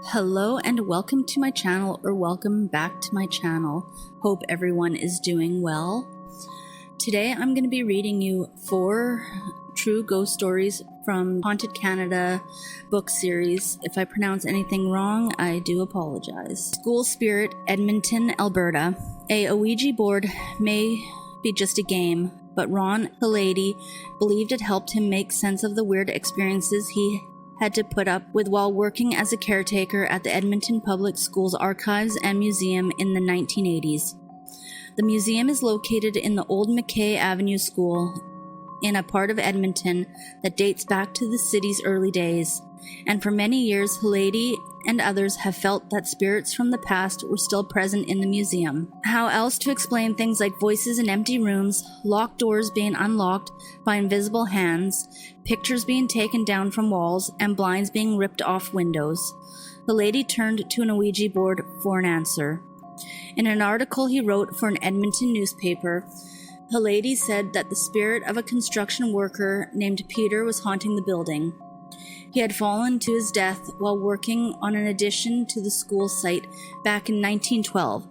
Hello and welcome to my channel, or welcome back to my channel. Hope everyone is doing well. Today I'm going to be reading you 4 true ghost stories from Haunted Canada book series. If I pronounce anything wrong, I do apologize. School Spirit, Edmonton, Alberta. A Ouija board may be just a game, but Ron Halady believed it helped him make sense of the weird experiences he had to put up with while working as a caretaker at the Edmonton Public Schools Archives and Museum in the 1980s. The museum is located in the old McKay Avenue School in a part of Edmonton that dates back to the city's early days, and for many years Halady and others have felt that spirits from the past were still present in the museum. How else to explain things like voices in empty rooms, locked doors being unlocked by invisible hands, pictures being taken down from walls, and blinds being ripped off windows? Halady turned to an Ouija board for an answer. In an article he wrote for an Edmonton newspaper, Halady said that the spirit of a construction worker named Peter was haunting the building. He had fallen to his death while working on an addition to the school site back in 1912.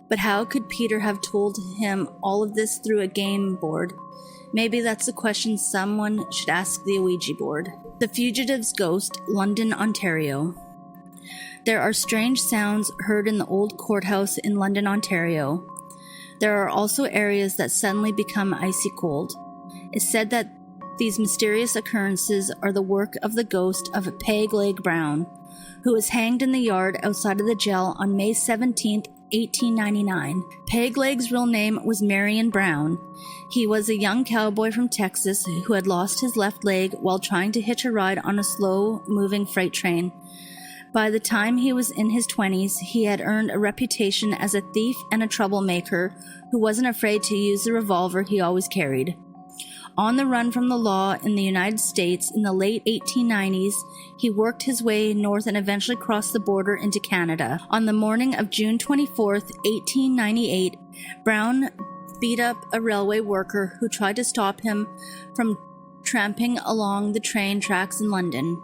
But how could Peter have told him all of this through a game board? Maybe that's a question someone should ask the Ouija board. The Fugitive's Ghost, London, Ontario. There are strange sounds heard in the old courthouse in London, Ontario. There are also areas that suddenly become icy cold. It's said that these mysterious occurrences are the work of the ghost of Peg Leg Brown, who was hanged in the yard outside of the jail on May 17, 1899. Peg Leg's real name was Marion Brown. He was a young cowboy from Texas who had lost his left leg while trying to hitch a ride on a slow-moving freight train. By the time he was in his 20s, he had earned a reputation as a thief and a troublemaker who wasn't afraid to use the revolver he always carried. On the run from the law in the United States in the late 1890s, he worked his way north and eventually crossed the border into Canada. On the morning of June 24, 1898, Brown beat up a railway worker who tried to stop him from tramping along the train tracks in London.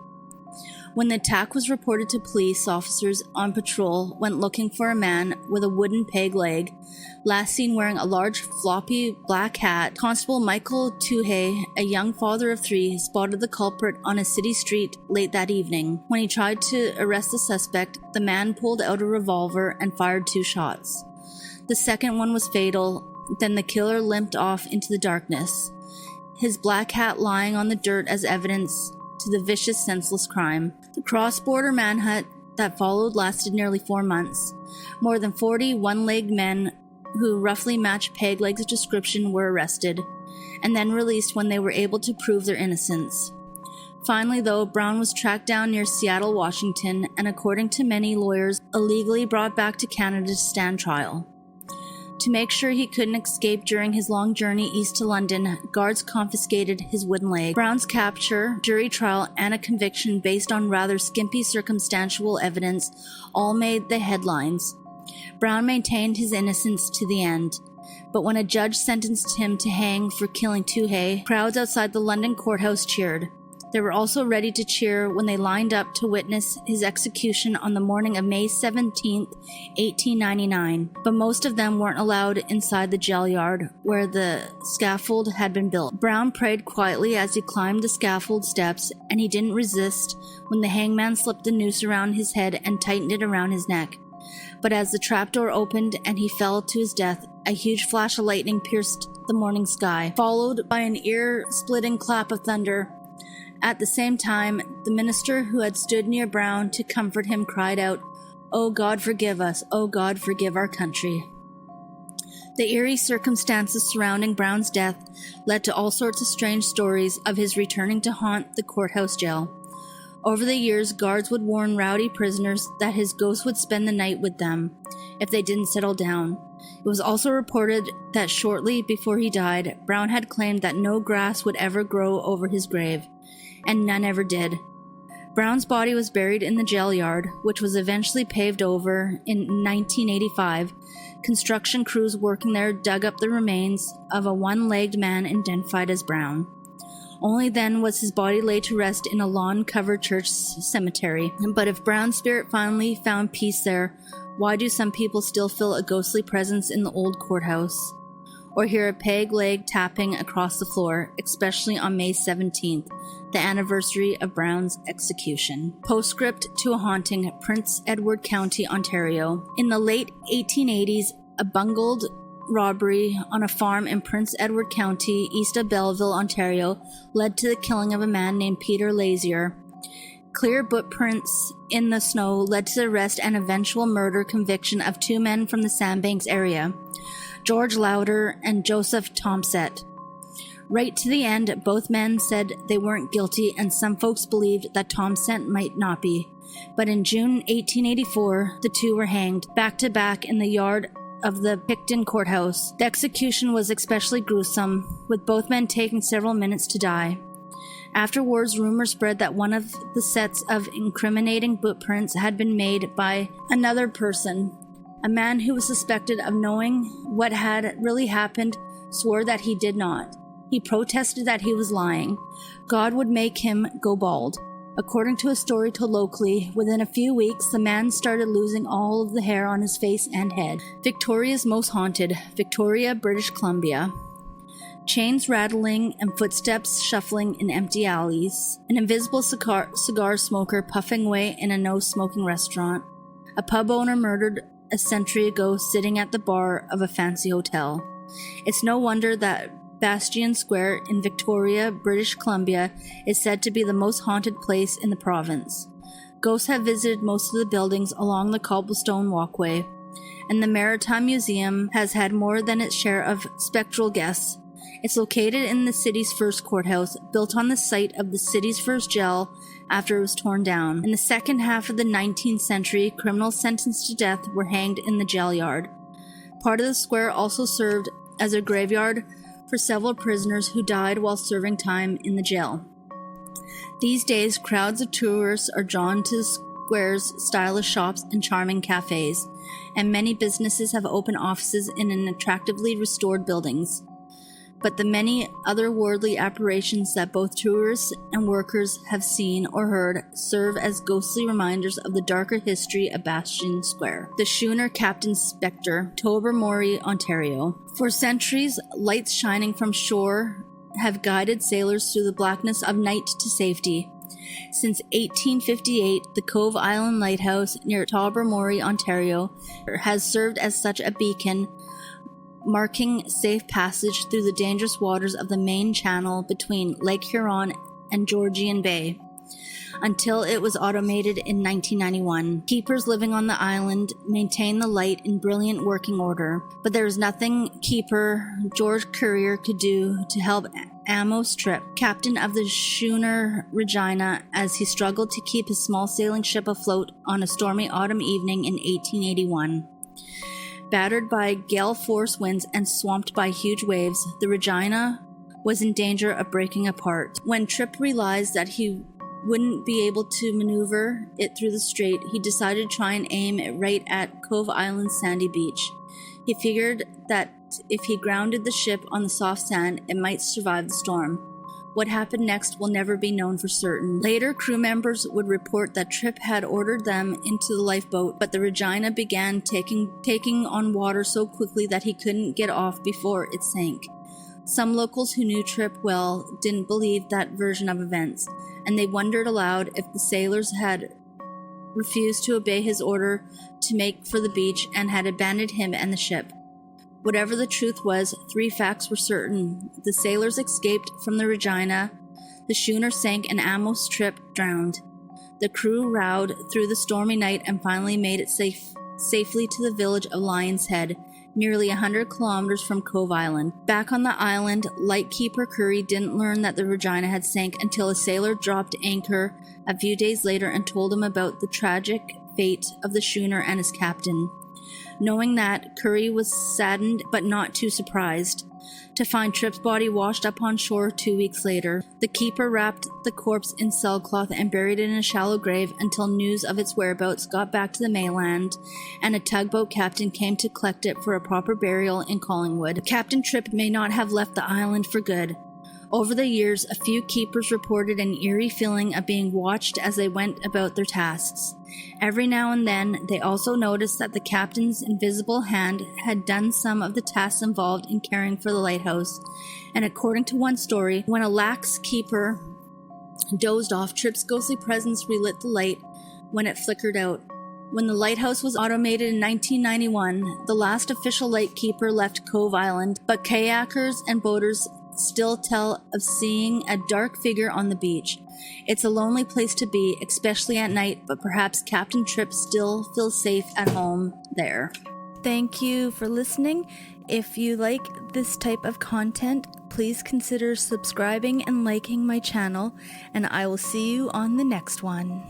When the attack was reported to police, officers on patrol went looking for a man with a wooden peg leg, last seen wearing a large floppy black hat. Constable Michael Tuhey, a young father of 3, spotted the culprit on a city street late that evening. When he tried to arrest the suspect, the man pulled out a revolver and fired 2 shots. The second one was fatal, then the killer limped off into the darkness, his black hat lying on the dirt as evidence to the vicious, senseless crime. The cross-border manhunt that followed lasted nearly 4 months. More than 40 one-legged men who roughly matched Peg Leg's description were arrested, and then released when they were able to prove their innocence. Finally, though, Brown was tracked down near Seattle, Washington, and according to many lawyers, illegally brought back to Canada to stand trial. To make sure he couldn't escape during his long journey east to London, guards confiscated his wooden leg. Brown's capture, jury trial, and a conviction based on rather skimpy circumstantial evidence all made the headlines. Brown maintained his innocence to the end, but when a judge sentenced him to hang for killing Tuhey, crowds outside the London courthouse cheered. They were also ready to cheer when they lined up to witness his execution on the morning of May 17, 1899, but most of them weren't allowed inside the jail yard where the scaffold had been built. Brown prayed quietly as he climbed the scaffold steps, and he didn't resist when the hangman slipped the noose around his head and tightened it around his neck. But as the trapdoor opened and he fell to his death, a huge flash of lightning pierced the morning sky, followed by an ear-splitting clap of thunder. At the same time, the minister who had stood near Brown to comfort him cried out, "Oh God, forgive us! Oh God, forgive our country!" The eerie circumstances surrounding Brown's death led to all sorts of strange stories of his returning to haunt the courthouse jail. Over the years, guards would warn rowdy prisoners that his ghost would spend the night with them if they didn't settle down. It was also reported that shortly before he died, Brown had claimed that no grass would ever grow over his grave, and none ever did. Brown's body was buried in the jail yard, which was eventually paved over in 1985. Construction crews working there dug up the remains of a one-legged man identified as Brown. Only then was his body laid to rest in a lawn-covered church cemetery. But if Brown's spirit finally found peace there, why do some people still feel a ghostly presence in the old courthouse? Or hear a peg leg tapping across the floor, especially on May 17th, the anniversary of Brown's execution. Postscript to a haunting, Prince Edward County, Ontario. In the late 1880s, a bungled robbery on a farm in Prince Edward County, east of Belleville, Ontario, led to the killing of a man named Peter Lazier. Clear footprints in the snow led to the arrest and eventual murder conviction of two men from the Sandbanks area, George Lauder and Joseph Tomset. Right to the end, both men said they weren't guilty, and some folks believed that Tomset might not be. But in June 1884, the two were hanged, back to back in the yard of the Picton Courthouse. The execution was especially gruesome, with both men taking several minutes to die. Afterwards, rumors spread that one of the sets of incriminating footprints had been made by another person. A man who was suspected of knowing what had really happened swore that he did not. He protested that he was lying. God would make him go bald. According to a story told locally, within a few weeks, the man started losing all of the hair on his face and head. Victoria's most haunted, Victoria, British Columbia. Chains rattling and footsteps shuffling in empty alleys. An invisible cigar smoker puffing away in a no-smoking restaurant. A pub owner murdered a century ago sitting at the bar of a fancy hotel. It's no wonder that Bastion Square in Victoria, British Columbia, is said to be the most haunted place in the province. Ghosts have visited most of the buildings along the cobblestone walkway, and the Maritime Museum has had more than its share of spectral guests. It's located in the city's first courthouse, built on the site of the city's first jail after it was torn down. In the second half of the 19th century, criminals sentenced to death were hanged in the jail yard. Part of the square also served as a graveyard for several prisoners who died while serving time in the jail. These days, crowds of tourists are drawn to the square's stylish shops and charming cafes, and many businesses have opened offices in attractively restored buildings. But the many otherworldly apparitions that both tourists and workers have seen or heard serve as ghostly reminders of the darker history of Bastion Square. The schooner Captain's Spectre, Tobermory, Ontario. For centuries, lights shining from shore have guided sailors through the blackness of night to safety. Since 1858, the Cove Island Lighthouse near Tobermory, Ontario, has served as such a beacon, marking safe passage through the dangerous waters of the main channel between Lake Huron and Georgian Bay, until it was automated in 1991. Keepers living on the island maintain the light in brilliant working order, but there is nothing Keeper George Currier could do to help Amos Tripp, captain of the schooner Regina, as he struggled to keep his small sailing ship afloat on a stormy autumn evening in 1881. Battered by gale-force winds and swamped by huge waves, the Regina was in danger of breaking apart. When Tripp realized that he wouldn't be able to maneuver it through the strait, he decided to try and aim it right at Cove Island's sandy beach. He figured that if he grounded the ship on the soft sand, it might survive the storm. What happened next will never be known for certain. Later, crew members would report that Tripp had ordered them into the lifeboat, but the Regina began taking on water so quickly that he couldn't get off before it sank. Some locals who knew Tripp well didn't believe that version of events, and they wondered aloud if the sailors had refused to obey his order to make for the beach and had abandoned him and the ship. Whatever the truth was, three facts were certain. The sailors escaped from the Regina, the schooner sank, and Amos Tripp drowned. The crew rowed through the stormy night and finally made it safely to the village of Lion's Head, nearly 100 kilometers from Cove Island. Back on the island, Lightkeeper Curry didn't learn that the Regina had sank until a sailor dropped anchor a few days later and told him about the tragic fate of the schooner and his captain. Knowing that, Curry was saddened but not too surprised to find Tripp's body washed up on shore 2 weeks later. The keeper wrapped the corpse in sailcloth and buried it in a shallow grave until news of its whereabouts got back to the mainland, and a tugboat captain came to collect it for a proper burial in Collingwood. Captain Tripp may not have left the island for good. Over the years, a few keepers reported an eerie feeling of being watched as they went about their tasks. Every now and then, they also noticed that the captain's invisible hand had done some of the tasks involved in caring for the lighthouse. And according to one story, when a lax keeper dozed off, Tripp's ghostly presence relit the light when it flickered out. When the lighthouse was automated in 1991, the last official lightkeeper left Cove Island, but kayakers and boaters still tell of seeing a dark figure on the beach. It's a lonely place to be, especially at night, but perhaps Captain Tripp still feels safe at home there. Thank you for listening. If you like this type of content, please consider subscribing and liking my channel, and I will see you on the next one.